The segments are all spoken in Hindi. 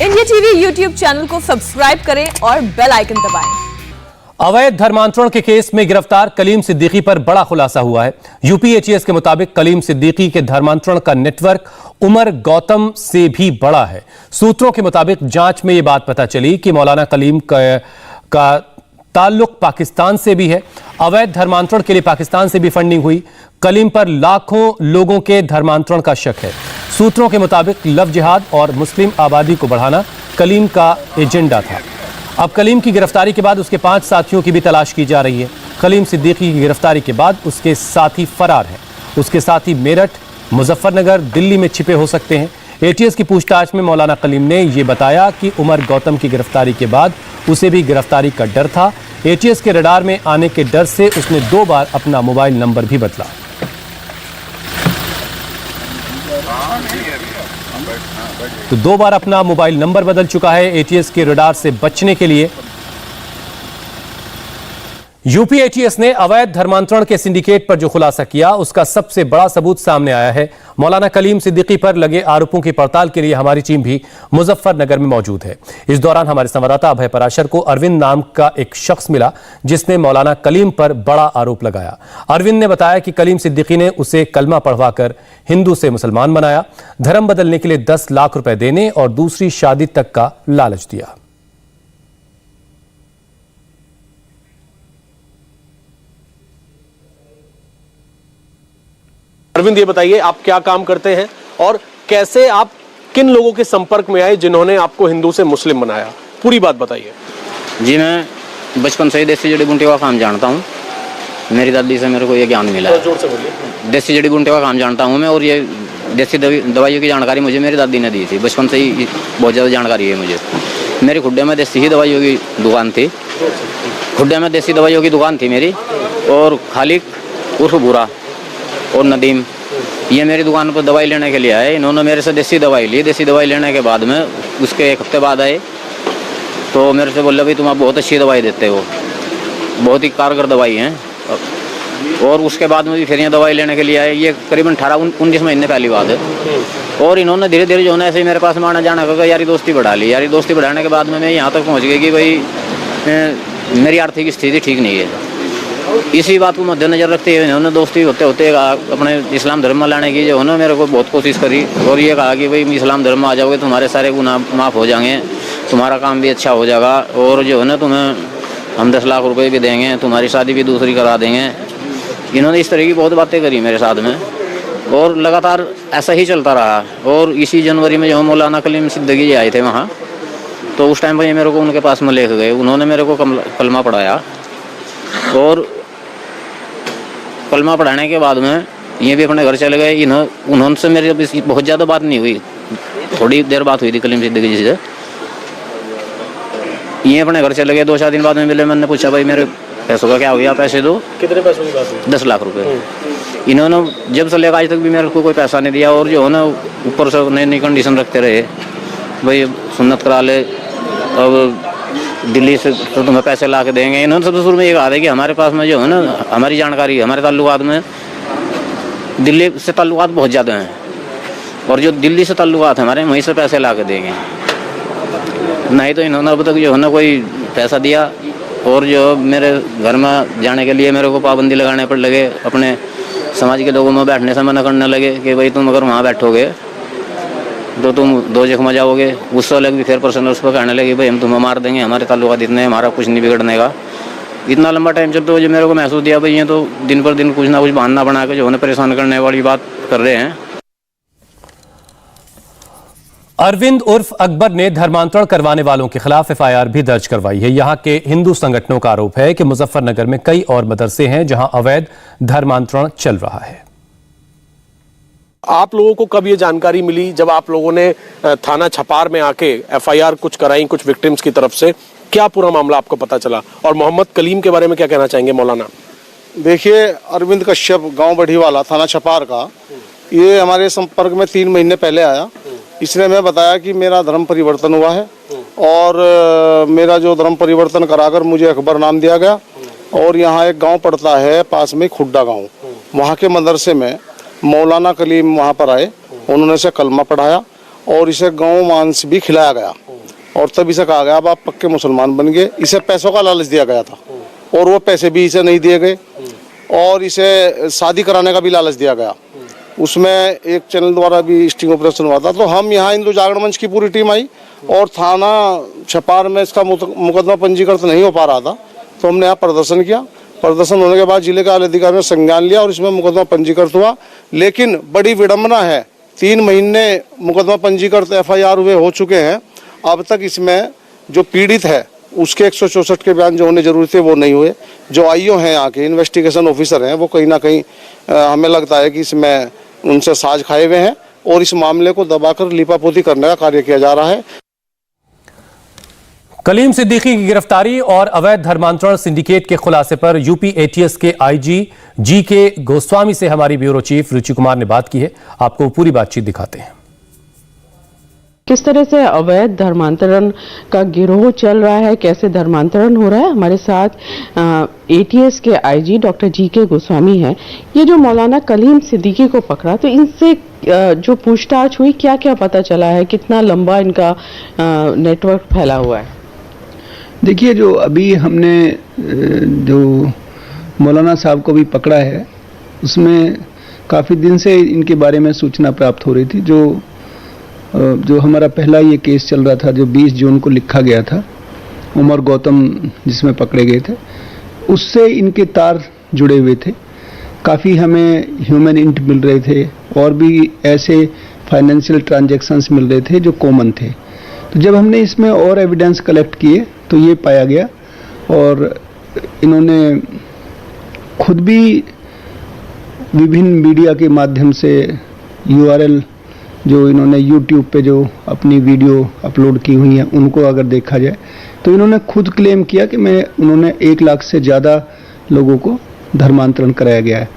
इंडिया टीवी यूट्यूब चैनल को सब्सक्राइब करें और बेल आइकन दबाएं। अवैध धर्मांतरण के केस में गिरफ्तार कलीम सिद्दीकी पर बड़ा खुलासा हुआ है। यूपी एटीएस के मुताबिक कलीम सिद्दीकी के धर्मांतरण का नेटवर्क उमर गौतम से भी बड़ा है। सूत्रों के मुताबिक जांच में यह बात पता चली कि मौलाना कलीम का ताल्लुक पाकिस्तान से भी है। अवैध धर्मांतरण के लिए पाकिस्तान से भी फंडिंग हुई। कलीम पर लाखों लोगों के धर्मांतरण का शक है। सूत्रों के मुताबिक लव जिहाद और मुस्लिम आबादी को बढ़ाना कलीम का एजेंडा था। अब कलीम की गिरफ्तारी के बाद उसके 5 साथियों की भी तलाश की जा रही है। कलीम सिद्दीकी की गिरफ्तारी के बाद उसके साथी फरार हैं। उसके साथी मेरठ, मुजफ्फरनगर, दिल्ली में छिपे हो सकते हैं। एटीएस की पूछताछ में मौलाना कलीम ने यह बताया कि उमर गौतम की गिरफ्तारी के बाद उसे भी गिरफ्तारी का डर था। एटीएस के रडार में आने के डर से उसने 2 बार अपना मोबाइल नंबर भी बदला। तो 2 बार अपना मोबाइल नंबर बदल चुका है एटीएस के रडार से बचने के लिए। यूपी एटीएस ने अवैध धर्मांतरण के सिंडिकेट पर जो खुलासा किया उसका सबसे बड़ा सबूत सामने आया है। मौलाना कलीम सिद्दीकी पर लगे आरोपों की पड़ताल के लिए हमारी टीम भी मुजफ्फरनगर में मौजूद है। इस दौरान हमारे संवाददाता अभय पराशर को अरविंद नाम का एक शख्स मिला जिसने मौलाना कलीम पर बड़ा आरोप लगाया। अरविंद ने बताया कि कलीम सिद्दीकी ने उसे कलमा पढ़वाकर हिंदू से मुसलमान बनाया, धर्म बदलने के लिए 10 लाख रुपए देने और दूसरी शादी तक का लालच दिया। अरविंद, ये बताइए आप क्या काम करते हैं और कैसे आप किन लोगों के संपर्क में आए जिन्होंने आपको हिंदू से मुस्लिम बनाया, पूरी बात बताइए। जी, मैं बचपन से ही देसी जड़ी बूटी का काम जानता हूँ। मेरी दादी से मेरे को ये ज्ञान मिला है। जोर से बोलिए। देसी जड़ी बूटी का काम जानता हूँ मैं, और ये देसी दवाइयों की जानकारी मुझे मेरी दादी ने दी थी। बचपन से ही बहुत ज़्यादा जानकारी है मुझे। मेरी खुड्डे में देसी ही दवाइयों की दुकान थी। खुड्डे में देसी दवाइयों की दुकान थी मेरी। और खालिक उर्फ बुरा और नदीम, ये मेरी दुकान पर दवाई लेने के लिए आए। इन्होंने मेरे से देसी दवाई ली। देसी दवाई लेने के बाद में उसके 1 हफ्ते बाद आए तो मेरे से बोले भाई तुम आप बहुत अच्छी दवाई देते हो, बहुत ही कारगर दवाई है। और उसके बाद में भी फिर यहाँ दवाई लेने के लिए आए। ये करीबन 18-19 महीने पहली बात है। और इन्होंने धीरे धीरे जो है ऐसे ही मेरे पास में आना जाना होगा, यारी दोस्ती बढ़ा ली। यारी दोस्ती बढ़ाने के बाद में मैं यहाँ तक पहुँच गई कि भाई मेरी आर्थिक स्थिति ठीक नहीं है। इसी बात को मद्देनजर रखते हुए इन्होंने दोस्ती होते होते अपने इस्लाम धर्म में लाने की जो उन्होंने मेरे को बहुत कोशिश करी। और ये कहा कि भाई इस्लाम धर्म में आ जाओगे तुम्हारे सारे गुनाह माफ़ हो जाएंगे, तुम्हारा काम भी अच्छा हो जाएगा, और जो है ना तुम्हें हम 10 लाख रुपए भी देंगे, तुम्हारी शादी भी दूसरी करा देंगे। इन्होंने इस तरह की बहुत बातें करी मेरे साथ में, और लगातार ऐसा ही चलता रहा। और इसी जनवरी में जो मौलाना कलीम सिद्दीकी आए थे वहाँ, तो उस टाइम पर ये मेरे को उनके पास में लेकर गए। उन्होंने मेरे को कलमा पढ़ाया। और कलमा पढ़ाने के बाद में ये भी अपने घर चले गए। उन्होंने मेरी बहुत ज़्यादा बात नहीं हुई, थोड़ी देर बात हुई थी कलीम सिद्दीकी जी से। ये अपने घर चले गए। 2-4 दिन बाद में मिले। मैंने पूछा भाई मेरे पैसों का क्या हुआ, पैसे दो। कितने पैसों की बात हुई? 10 लाख रुपए। इन्होंने जब से लेकर आज तक भी मेरे को कोई पैसा नहीं दिया। और जो है ना ऊपर से नई नई कंडीशन रखते रहे, भाई सुन्नत करा ले, अब दिल्ली से तो तुम्हें पैसे ला के देंगे। इन्होंने सबसे शुरू में ये कहा था कि हमारे पास में जो है ना हमारी जानकारी, हमारे ताल्लुकात में दिल्ली से ताल्लुकात बहुत ज़्यादा हैं, और जो दिल्ली से ताल्लुकात हमारे वहीं से पैसे ला के देंगे। नहीं तो इन्होंने अब तक जो है ना कोई पैसा दिया। और जो मेरे घर में जाने के लिए मेरे को पाबंदी लगाने पर लगे। अपने समाज के लोगों में बैठने से मना करने लगे कि भाई तुम अगर वहाँ बैठोगे तो तुम 2 जख्म जाओगे। उससे अलग भी फिर पर्सनल उस पर कहने लगे भाई हम तुम्हें मार देंगे, हमारे ताल्लुकात इतने, हमारा कुछ नहीं बिगड़ने का। इतना लंबा टाइम चलते हुए जो मेरे को महसूस दिया भाई ये तो दिन पर दिन कुछ ना कुछ बहाना बना के जो है परेशान करने वाली बात कर रहे हैं। अरविंद उर्फ अकबर ने धर्मांतरण करवाने वालों के खिलाफ एफआईआर भी दर्ज करवाई है। यहां के हिंदू संगठनों का आरोप है कि मुजफ्फरनगर में कई और मदरसे हैं जहां अवैध धर्मांतरण चल रहा है। आप लोगों को कब ये जानकारी मिली जब आप लोगों ने थाना छपार में आके एफआईआर कुछ कराई कुछ विक्टिम्स की तरफ से? क्या पूरा मामला आपको पता चला? और मोहम्मद कलीम के बारे में क्या कहना चाहेंगे मौलाना? देखिए, अरविंद कश्यप, गांव बढ़ीवाला, थाना छपार का, ये हमारे संपर्क में 3 महीने पहले आया। इसने हमें बताया कि मेरा धर्म परिवर्तन हुआ है और मेरा जो धर्म परिवर्तन कराकर मुझे अकबर नाम दिया गया। और यहाँ एक गांव पड़ता है पास में, खुड्डा गांव, वहाँ के मदरसे में मौलाना कलीम वहाँ पर आए। उन्होंने इसे कलमा पढ़ाया और इसे गौ मांस भी खिलाया गया। और तब इसे कहा गया अब आप पक्के मुसलमान बन गए। इसे पैसों का लालच दिया गया था और वो पैसे भी इसे नहीं दिए गए और इसे शादी कराने का भी लालच दिया गया। उसमें एक चैनल द्वारा भी स्टिंग ऑपरेशन हुआ था। तो हम यहाँ हिंदू जागरण मंच की पूरी टीम आई और थाना छपार में इसका मुकदमा पंजीकृत नहीं हो पा रहा था, तो हमने यहाँ प्रदर्शन किया। प्रदर्शन होने के बाद जिले के आला अधिकारी ने संज्ञान लिया और इसमें मुकदमा पंजीकृत हुआ। लेकिन बड़ी विडम्बना है, 3 महीने मुकदमा पंजीकृत FIR हुए हो चुके हैं, अब तक इसमें जो पीड़ित है उसके 164 के बयान जो होने जरूरी थे वो नहीं हुए। जो IO हैं, यहाँ के इन्वेस्टिगेशन ऑफिसर हैं, वो कहीं ना कहीं हमें लगता है कि इसमें उनसे साज खाए हुए हैं और इस मामले को दबाकर लिपापोती करने का कार्य किया जा रहा है। कलीम सिद्दीकी की गिरफ्तारी और अवैध धर्मांतरण सिंडिकेट के खुलासे पर UP ATS के IG GK गोस्वामी से हमारी ब्यूरो चीफ रुचि कुमार ने बात की है। आपको पूरी बातचीत दिखाते हैं। किस तरह से अवैध धर्मांतरण का गिरोह चल रहा है, कैसे धर्मांतरण हो रहा है। हमारे साथ ATS के IG डॉक्टर GK गोस्वामी हैं। ये जो मौलाना कलीम सिद्दीकी को पकड़ा, तो इनसे जो पूछताछ हुई, क्या क्या पता चला है, कितना लंबा इनका नेटवर्क फैला हुआ है? देखिए, जो अभी हमने जो मौलाना साहब को भी पकड़ा है, उसमें काफ़ी दिन से इनके बारे में सूचना प्राप्त हो रही थी। जो हमारा पहला ये केस चल रहा था, जो 20 जून को लिखा गया था, उमर गौतम जिसमें पकड़े गए थे, उससे इनके तार जुड़े हुए थे। काफ़ी हमें ह्यूमन इंट मिल रहे थे और भी ऐसे फाइनेंशियल ट्रांजैक्शंस मिल रहे थे जो कॉमन थे। तो जब हमने इसमें और एविडेंस कलेक्ट किए तो ये पाया गया और इन्होंने खुद भी विभिन्न मीडिया के माध्यम से URL जो इन्होंने YouTube पे जो अपनी वीडियो अपलोड की हुई हैं, उनको अगर देखा जाए तो इन्होंने खुद क्लेम किया कि उन्होंने 1 लाख से ज़्यादा लोगों को धर्मांतरण कराया गया है।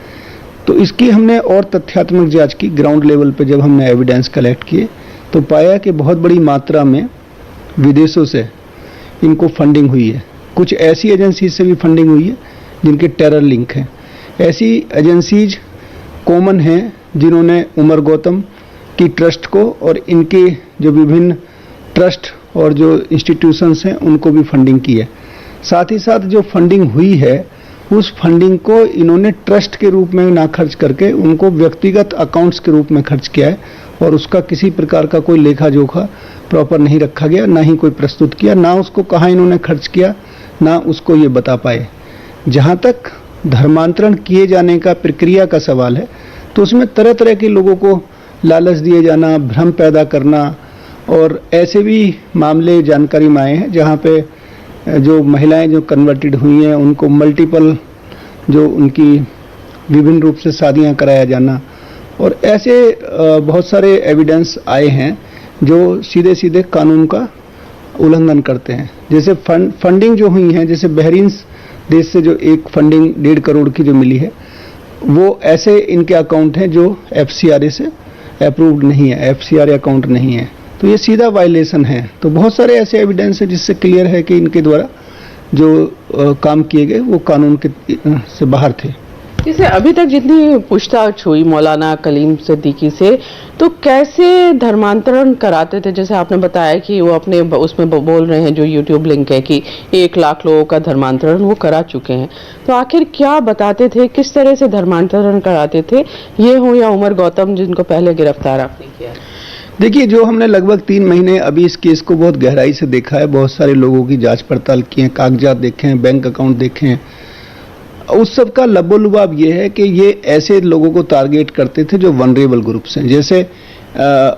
तो इसकी हमने और तथ्यात्मक जांच की। ग्राउंड लेवल पे जब हमने एविडेंस कलेक्ट किए तो पाया कि बहुत बड़ी मात्रा में विदेशों से इनको फंडिंग हुई है। कुछ ऐसी एजेंसी से भी फंडिंग हुई है जिनके टेरर लिंक हैं। ऐसी एजेंसीज कॉमन हैं जिन्होंने उमर गौतम की ट्रस्ट को और इनके जो विभिन्न ट्रस्ट और जो इंस्टीट्यूशंस हैं उनको भी फंडिंग की है। साथ ही साथ जो फंडिंग हुई है उस फंडिंग को इन्होंने ट्रस्ट के रूप में ना खर्च करके उनको व्यक्तिगत अकाउंट्स के रूप में खर्च किया है और उसका किसी प्रकार का कोई लेखा जोखा प्रॉपर नहीं रखा गया, ना ही कोई प्रस्तुत किया, ना उसको कहाँ इन्होंने खर्च किया, ना उसको ये बता पाए। जहाँ तक धर्मांतरण किए जाने का प्रक्रिया का सवाल है तो उसमें तरह तरह के लोगों को लालच दिए जाना, भ्रम पैदा करना और ऐसे भी मामले जानकारी में आए हैं जहाँ पे जो महिलाएं जो कन्वर्टेड हुई हैं उनको मल्टीपल जो उनकी विभिन्न रूप से शादियां कराया जाना और ऐसे बहुत सारे एविडेंस आए हैं जो सीधे सीधे कानून का उल्लंघन करते हैं। जैसे फंडिंग जो हुई है, जैसे बहरीन देश से जो एक फंडिंग 1.5 करोड़ की जो मिली है, वो ऐसे इनके अकाउंट हैं जो FCRA से अप्रूव्ड नहीं है, FCRA अकाउंट नहीं है, तो ये सीधा वायलेशन है। तो बहुत सारे ऐसे एविडेंस है जिससे क्लियर है कि इनके द्वारा जो काम किए गए वो कानून के से बाहर थे। जैसे अभी तक जितनी पूछताछ हुई मौलाना कलीम सिद्दीकी से, तो कैसे धर्मांतरण कराते थे? जैसे आपने बताया कि वो अपने उसमें बोल रहे हैं जो YouTube लिंक है कि 1 लाख लोगों का धर्मांतरण वो करा चुके हैं, तो आखिर क्या बताते थे, किस तरह से धर्मांतरण कराते थे, ये हो या उमर गौतम जिनको पहले गिरफ्तार आपने किया? देखिए, जो हमने लगभग 3 महीने अभी इस केस को बहुत गहराई से देखा है, बहुत सारे लोगों की जांच पड़ताल की है, कागजात देखे हैं, बैंक अकाउंट देखे हैं, उस सब का लबोलुबाब ये है कि ये ऐसे लोगों को टारगेट करते थे जो वनरेबल ग्रुप्स हैं। जैसे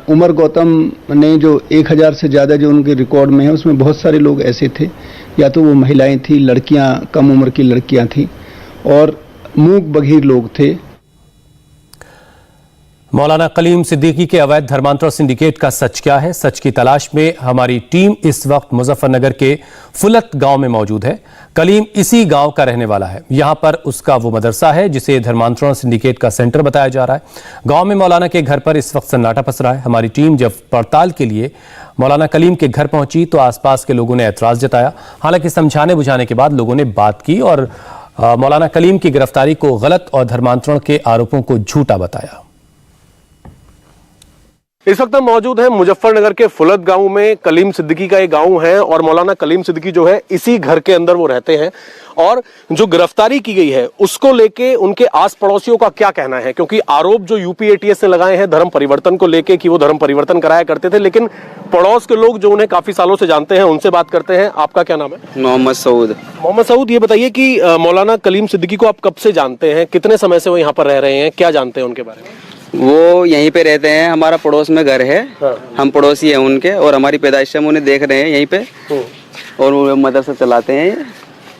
उमर गौतम ने जो 1000 से ज़्यादा जो उनके रिकॉर्ड में है उसमें बहुत सारे लोग ऐसे थे, या तो वो महिलाएं थी, लड़कियां, कम उम्र की लड़कियां थी और मूक बधिर लोग थे। मौलाना कलीम सिद्दीकी के अवैध धर्मांतरण सिंडिकेट का सच क्या है? सच की तलाश में हमारी टीम इस वक्त मुजफ्फरनगर के फुलत गांव में मौजूद है। कलीम इसी गांव का रहने वाला है। यहां पर उसका वो मदरसा है जिसे धर्मांतरण सिंडिकेट का सेंटर बताया जा रहा है। गांव में मौलाना के घर पर इस वक्त सन्नाटा पसरा है। हमारी टीम जब पड़ताल के लिए मौलाना कलीम के घर पहुंची तो आसपास के लोगों ने ऐतराज जताया। हालांकि समझाने बुझाने के बाद लोगों ने बात की और मौलाना कलीम की गिरफ्तारी को गलत और धर्मांतरण के आरोपों को झूठा बताया। इस वक्त हम मौजूद हैं मुजफ्फरनगर के फुलत गांव में। कलीम सिद्दीकी का ये गांव है और मौलाना कलीम सिद्दीकी जो है इसी घर के अंदर वो रहते हैं। और जो गिरफ्तारी की गई है उसको लेके उनके आस पड़ोसियों का क्या कहना है, क्योंकि आरोप जो यूपी एटीएस ने लगाए हैं धर्म परिवर्तन को लेके कि वो धर्म परिवर्तन कराया करते थे, लेकिन पड़ोस के लोग जो उन्हें काफी सालों से जानते हैं उनसे बात करते हैं। आपका क्या नाम है? मोहम्मद सऊद। मोहम्मद सऊद, ये बताइए कि मौलाना कलीम सिद्दीकी को आप कब से जानते हैं, कितने समय से वो यहाँ पर रह रहे हैं, क्या जानते हैं उनके बारे में? वो यहीं पे रहते हैं, हमारा पड़ोस में घर है। हम पड़ोसी हैं उनके और हमारी पैदाइश से हम उन्हें देख रहे हैं यहीं पे। और वो मदरसा चलाते हैं।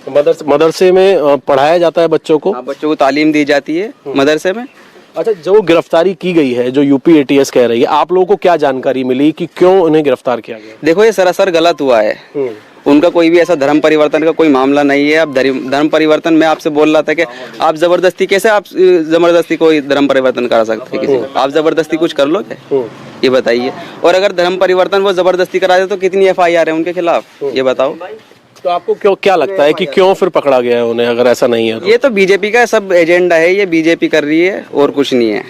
मदरसे में पढ़ाया जाता है बच्चों को? हाँ, बच्चों को तालीम दी जाती है मदरसे में। अच्छा, जो गिरफ्तारी की गई है, जो यूपी एटीएस कह रही है, आप लोगों को क्या जानकारी मिली कि क्यों उन्हें गिरफ्तार किया गया? देखो, ये सरासर गलत हुआ है। उनका कोई भी ऐसा धर्म परिवर्तन का कोई मामला नहीं है। अब धर्म परिवर्तन में आपसे बोल रहा था कि आप जबरदस्ती कैसे आप जबरदस्ती कोई धर्म परिवर्तन करा सकते हैं किसी को? आप जबरदस्ती कुछ कर लो क्या? ये बताइए। और अगर धर्म परिवर्तन वो जबरदस्ती करा दे तो कितनी FIR है उनके खिलाफ, ये बताओ। तो आपको क्यों क्या लगता है कि क्यों फिर पकड़ा गया है उन्हें, अगर ऐसा नहीं है तो? ये तो बीजेपी का सब एजेंडा है, ये बीजेपी कर रही है और कुछ नहीं है।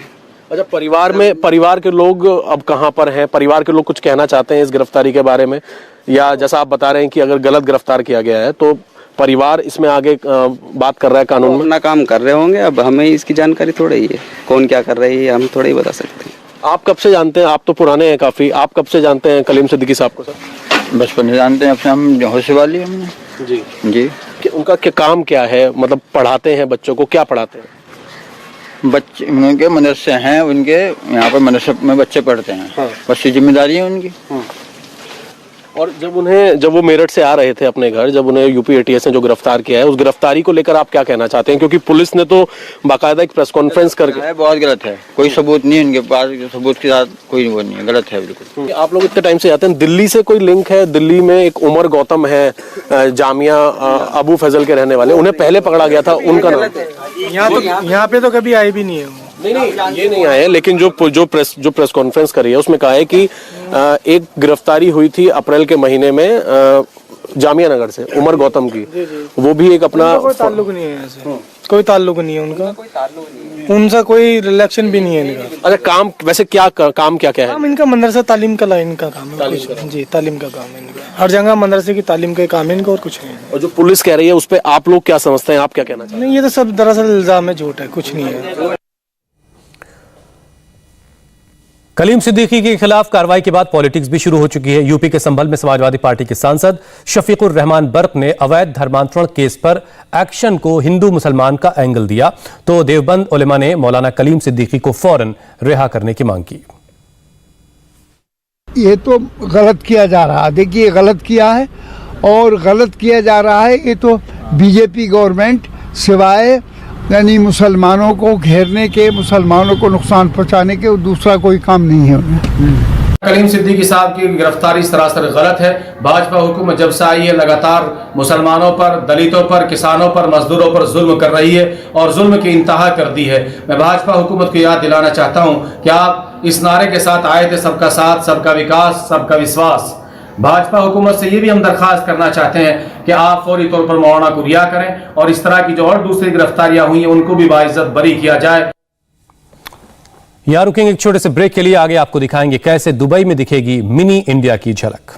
अच्छा, परिवार के लोग अब कहाँ पर हैं? परिवार के लोग कुछ कहना चाहते हैं इस गिरफ्तारी के बारे में, या जैसा आप बता रहे हैं कि अगर गलत गिरफ्तार किया गया है तो परिवार इसमें आगे बात कर रहा है कानून में? अपना काम कर रहे होंगे, अब हमें इसकी जानकारी थोड़ी ही है, कौन क्या कर रही है हम थोड़ा ही बता सकते हैं। आप कब से जानते हैं? आप तो पुराने हैं काफी, आप कब से जानते हैं कलीम सिद्दीकी साहब को? सर, बचपन से जानते हैं, अपने हम होश वाली हमने। जी जी। कि उनका क्या काम क्या है, मतलब पढ़ाते हैं बच्चों को, क्या पढ़ाते हैं? बच्चे उनके मदरसे हैं, उनके यहाँ पर मदरसे में बच्चे पढ़ते हैं। हाँ। बस ये जिम्मेदारी है उनकी। और जब वो मेरठ से आ रहे थे अपने घर, जब उन्हें यूपी एटीएस ने जो गिरफ्तार किया है, उस गिरफ्तारी को लेकर आप क्या कहना चाहते हैं? क्योंकि पुलिस ने तो बाकायदा एक प्रेस कॉन्फ्रेंस करके, बहुत गलत है, कोई सबूत नहीं है उनके पास, सबूत के साथ कोई वो नहीं है, गलत है बिल्कुल। आप लोग इतने टाइम से जाते हैं, दिल्ली से कोई लिंक है? दिल्ली में एक उमर गौतम है, जामिया अबू फजल के रहने वाले, उन्हें पहले पकड़ा गया था, उनका नाम? यहाँ पे तो कभी आए भी नहीं है। नहीं, ये नहीं आए, लेकिन जो प्रेस कॉन्फ्रेंस करी है उसमें कहा है कि एक गिरफ्तारी हुई थी अप्रैल के महीने में जामिया नगर से, उमर गौतम की। वो भी एक अपना कोई ताल्लुक नहीं है ऐसे, कोई ताल्लुक नहीं है उनका, उनसे कोई रिलेक्शन भी नहीं है इनका। अच्छा, काम वैसे क्या काम क्या है? काम इनका मदरसा तालीम का लाइन का काम है। जी, तालीम का काम है इनका, हर जगह मदरसे की तालीम का काम है इनका, और कुछ नहीं है। और जो पुलिस कह रही है उस पर आप लोग क्या समझते हैं, आप क्या कहना चाहते हैं? नहीं, ये तो सब दरअसल इल्जाम है, झूठ है, कुछ नहीं है। कलीम सिद्दीकी के खिलाफ कार्रवाई के बाद पॉलिटिक्स भी शुरू हो चुकी है। यूपी के संभल में समाजवादी पार्टी के सांसद शफीकुर रहमान बर्क ने अवैध धर्मांतरण केस पर एक्शन को हिंदू मुसलमान का एंगल दिया, तो देवबंद उलेमा ने मौलाना कलीम सिद्दीकी को फौरन रिहा करने की मांग की। ये तो गलत किया जा रहा है, देखिए गलत किया है और गलत किया जा रहा है। ये तो बीजेपी गवर्नमेंट सिवाय यानी मुसलमानों को घेरने के, मुसलमानों को नुकसान पहुंचाने के दूसरा कोई काम नहीं है उन्हें। कलीम सिद्दीकी साहब की गिरफ्तारी सरासर गलत है। भाजपा हुकूमत जब से आई है लगातार मुसलमानों पर, दलितों पर, किसानों पर, मजदूरों पर जुल्म कर रही है और जुल्म की इंतहा कर दी है। मैं भाजपा हुकूमत को याद दिलाना चाहता हूं कि आप इस नारे के साथ आए थे, सबका साथ, सबका विकास, सबका विश्वास। भाजपा हुकूमत से ये भी हम दरखास्त करना चाहते हैं कि आप फौरी तौर पर मौलाना को रिहा करें और इस तरह की जो और दूसरी गिरफ्तारियां हुई हैं उनको भी बाइज्जत बरी किया जाए। यहां रुकेंगे एक छोटे से ब्रेक के लिए, आगे आपको दिखाएंगे कैसे दुबई में दिखेगी मिनी इंडिया की झलक।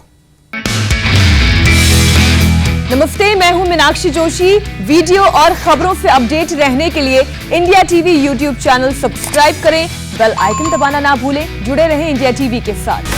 नमस्ते, मैं हूं मीनाक्षी जोशी। वीडियो और खबरों से अपडेट रहने के लिए India TV YouTube channel subscribe करें, बेल आइकन दबाना ना भूलें। जुड़े रहें इंडिया टीवी के साथ।